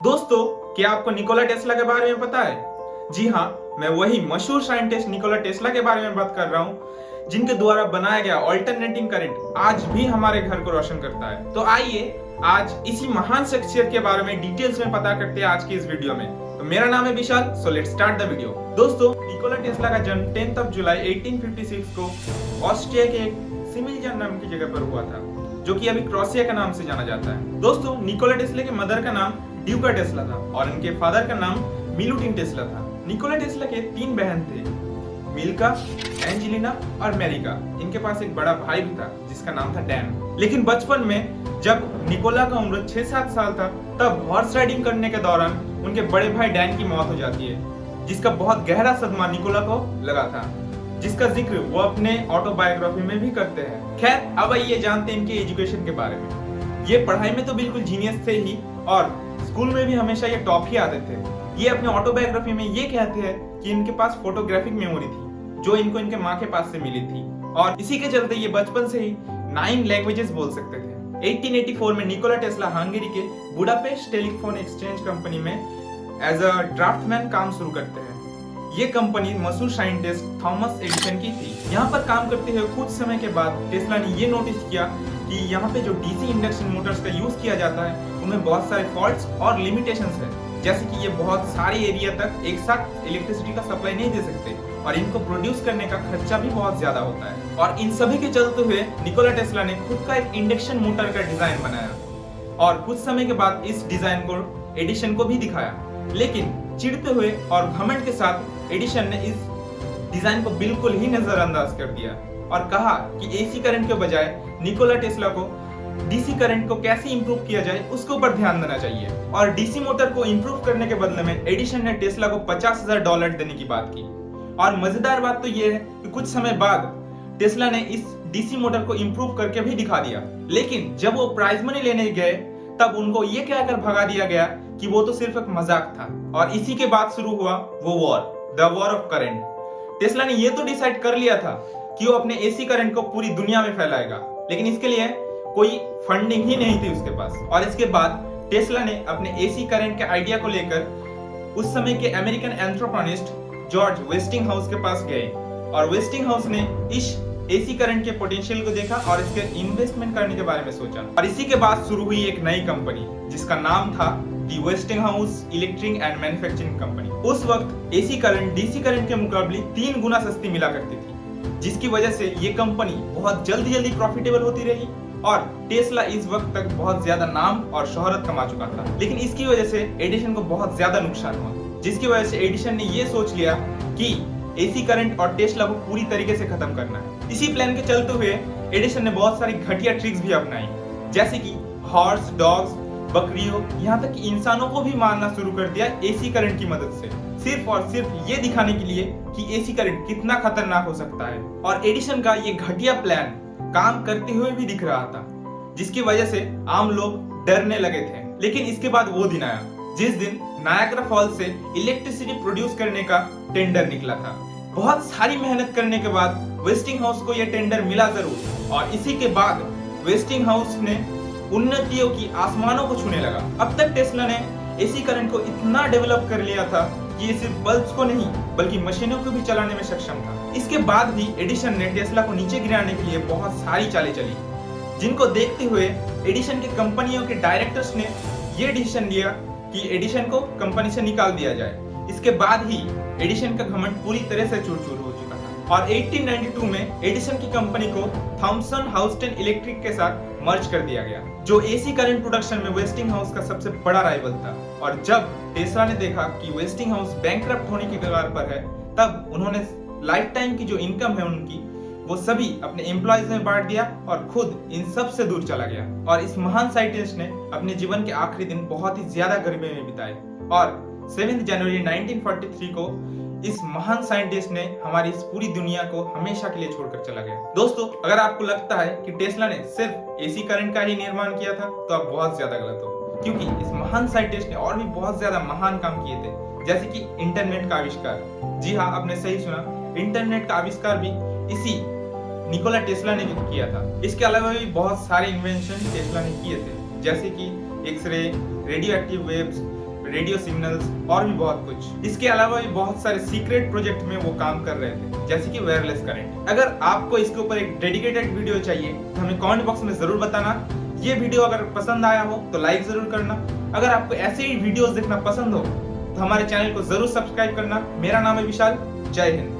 दोस्तों, क्या आपको निकोला टेस्ला के बारे में पता है? जी हाँ, मैं वही मशहूर साइंटिस्ट निकोला टेस्ला के बारे में बात कर रहा हूँ, जिनके द्वारा बनाया गया ऑल्टरनेटिंग करंट आज भी हमारे घर को रोशन करता है। तो आइए आज इसी महान शख्सियत के बारे में डिटेल्स में पता करते हैं आज की इस वीडियो में। तो मेरा नाम है Vishal, so let's start the video. दोस्तों, निकोला टेस्ला का जन्म 10 जुलाई 1856 को ऑस्ट्रिया के एक सिमिलियन नाम की जगह पर हुआ था, जो कि अभी क्रोशिया के नाम से जाना जाता है। दोस्तों, निकोला टेस्ला के मदर का नाम ड्यूका टेस्ला था और इनके फादर का नाम मिलुटिन टेस्ला था। निकोला टेस्ला के 3 बहन थे, मिल्का, एंजेलिना और मेरिका। इनके पास एक बड़ा भाई भी था जिसका नाम था डैन। लेकिन बचपन में जब निकोला का उम्र 6-7 साल था, तब हॉर्स राइडिंग करने के दौरान उनके बड़े भाई डैन की मौत हो जाती है, जिसका बहुत गहरा सदमा निकोला को लगा था, जिसका जिक्र वो अपने ऑटोबायोग्राफी में भी करते हैं। खैर, अब आइए जानते हैं इनके एजुकेशन के बारे में। ये पढ़ाई में तो बिल्कुल जीनियस थे ही और स्कूल में भी हमेशा ये टॉप ही आते थे। ये अपने ऑटोबायोग्राफी में ये कहते हैं कि इनके पास फोटोग्राफिक मेमोरी थी, जो इनको इनके माँ के पास से मिली थी, और इसी के चलते ये बचपन से ही 9 लैंग्वेजेस बोल सकते थे। 1884 में निकोला टेस्ला हंगरी के बुडापेस्ट टेलीफोन एक्सचेंज कंपनी में एज अ ड्राफ्टमैन काम शुरू करते हैं। ये कंपनी मशहूर साइंटिस्ट थॉमस एडिसन की थी। यहाँ पर काम करते हुए कुछ समय के बाद टेस्ला ने ये नोटिस किया कि यहाँ पे जो डीसी इंडक्शन मोटर्स का यूज किया जाता है, उनमें बहुत सारे फॉल्ट्स और लिमिटेशंस है, जैसे कि ये बहुत सारे एरिया तक एक साथ इलेक्ट्रिसिटी का सप्लाई नहीं दे सकते और इनको प्रोड्यूस करने का खर्चा भी बहुत ज्यादा होता है। और इन सभी के चलते हुए निकोला टेस्ला ने खुद का एक इंडक्शन मोटर का डिजाइन बनाया और कुछ समय के बाद इस डिजाइन को एडिसन को भी दिखाया। लेकिन चिढ़ते हुए और घमंड के साथ एडिसन ने इस डिजाइन को बिल्कुल ही नजरअंदाज कर दिया और कहा कि एसी करंट के बजाय निकोला टेस्ला को डीसी करंट को कैसे इंप्रूव किया जाए उसके ऊपर ध्यान देना चाहिए। और डीसी मोटर को इंप्रूव करने के बदले में एडिसन ने टेस्ला को $50,000 देने की बात की। और मजेदार बात तो यह है कि कुछ समय बाद टेस्ला ने इस डीसी मोटर को इंप्रूव करके भी दिखा दिया। लेकिन जब वो प्राइज मनी लेने गए, तब उनको ये कहकर भगा दिया गया कि वो तो सिर्फ एक मजाक था। और इसी के बाद शुरू हुआ वो war, the war of current. Tesla ने ये तो डिसाइड कर लिया था कि वो अपने एसी करंट को पूरी दुनिया में फैलाएगा, लेकिन इसके लिए कोई फंडिंग ही नहीं थी उसके पास। और इसके बाद टेस्ला ने अपने एसी करंट के आइडिया को लेकर उस समय के अमेरिकन एंथ्रोपोनिस्ट जॉर्ज वेस्टिंगहाउस के पास गए और वेस्टिंगहाउस ने इस एसी करंट के पोटेंशियल को देखा और इसके इन्वेस्टमेंट करने के बारे में सोचा। और इसी के बाद शुरू हुई एक नई कंपनी जिसका नाम था the Westinghouse electric and manufacturing company. उस वक्त एसी करंट डीसी करंट के मुकाबले 3 गुना सस्ती मिला करती थी, जिसकी वजह से ये कंपनी बहुत जल्दी प्रॉफिटेबल होती रही और टेस्ला इस वक्त तक बहुत ज्यादा नाम और शोहरत कमा चुका था। लेकिन इसकी वजह से एडिसन को बहुत ज्यादा नुकसान हुआ, जिसकी वजह से एडिसन ने ये सोच लिया कि एसी करंट और टेस्ला को पूरी तरीके से खत्म करना है। इसी प्लान के चलते हुए एडिसन ने बहुत सारी घटिया ट्रिक्स भी अपनाई, जैसे कि हॉर्स, डॉग्स, बकरियों, यहाँ तक कि इंसानों को भी मारना शुरू कर दिया एसी करंट की मदद से, सिर्फ और सिर्फ ये दिखाने के लिए कि एसी करंट कितना खतरनाक हो सकता है। और एडिसन का ये घटिया प्लान काम करते हुए भी दिख रहा था, जिसकी वजह से आम लोग डरने लगे थे। लेकिन इसके बाद वो दिन आया जिस दिन नायाग्रा फॉल्स से इलेक्ट्रिसिटी प्रोड्यूस करने का टेंडर निकला था। बहुत सारी मेहनत करने के बाद वेस्टिंगहाउस को यह टेंडर मिला जरूर, और इसी के बाद वेस्टिंगहाउस ने उन्नतियों की आसमानों को छूने लगा। अब तक टेस्ला ने एसी करंट को इतना डेवलप कर लिया था कि ये सिर्फ बल्ब्स को नहीं बल्कि मशीनों को भी चलाने में सक्षम था। इसके बाद भी एडिसन ने टेस्ला को नीचे गिराने के लिए बहुत सारी चालें चली, जिनको देखते हुए एडिसन के कंपनियों के डायरेक्टर्स ने ये डिसीजन लिया कि एडिसन को कंपनी से निकाल दिया जाए। इसके बाद ही एडिसन का घमंड पूरी तरह से चूर-चूर हो चुका था और 1892 में एडिसन की कंपनी को थॉमसन हाउस्टन इलेक्ट्रिक के साथ मर्ज कर दिया गया, जो एसी करंट प्रोडक्शन में वेस्टिंगहाउस का सबसे बड़ा राइवल था। और जब टेस्ला ने देखा कि वेस्टिंगहाउस बैंकक्रप्ट होने की कगार पर है, तब उन्होंने लाइफ टाइम की जो इनकम है उनकी, वो सभी अपने एम्प्लॉयज में बांट दिया और खुद इन सब से दूर चला गया। और इस महान साइंटिस्ट ने अपने जीवन के आखिरी दिन बहुत ही ज्यादा गरीबी में बिताए और 7 जनवरी 1943 को इस महान साइंटिस्ट ने हमारी इस पूरी दुनिया को हमेशा के लिए छोड़कर चला गया। दोस्तों, अगर आपको लगता है कि टेस्ला ने सिर्फ एसी करंट का ही निर्माण किया था, तो आप बहुत ज्यादा गलत हो, क्योंकि इस महान साइंटिस्ट ने और भी बहुत ज्यादा महान काम किए थे, जैसे कि इंटरनेट का आविष्कार। जी हाँ, आपने सही सुना, इंटरनेट का आविष्कार भी इसी निकोला टेस्ला ने किया था। इसके अलावा भी बहुत सारे इन्वेंशन टेस्ला ने किए थे, जैसे कि x-ray, radioactive waves, radio signals और भी बहुत कुछ। इसके अलावा भी बहुत सारे सीक्रेट प्रोजेक्ट में वो काम कर रहे थे, जैसे कि वायरलेस करंट। अगर आपको इसके ऊपर एक डेडिकेटेड वीडियो चाहिए तो हमें कमेंट बॉक्स में जरूर बताना। ये वीडियो अगर पसंद आया हो तो लाइक जरूर करना। अगर आपको ऐसे ही वीडियोस देखना पसंद हो तो हमारे चैनल को जरूर सब्सक्राइब करना। मेरा नाम है विशाल। जय हिंद।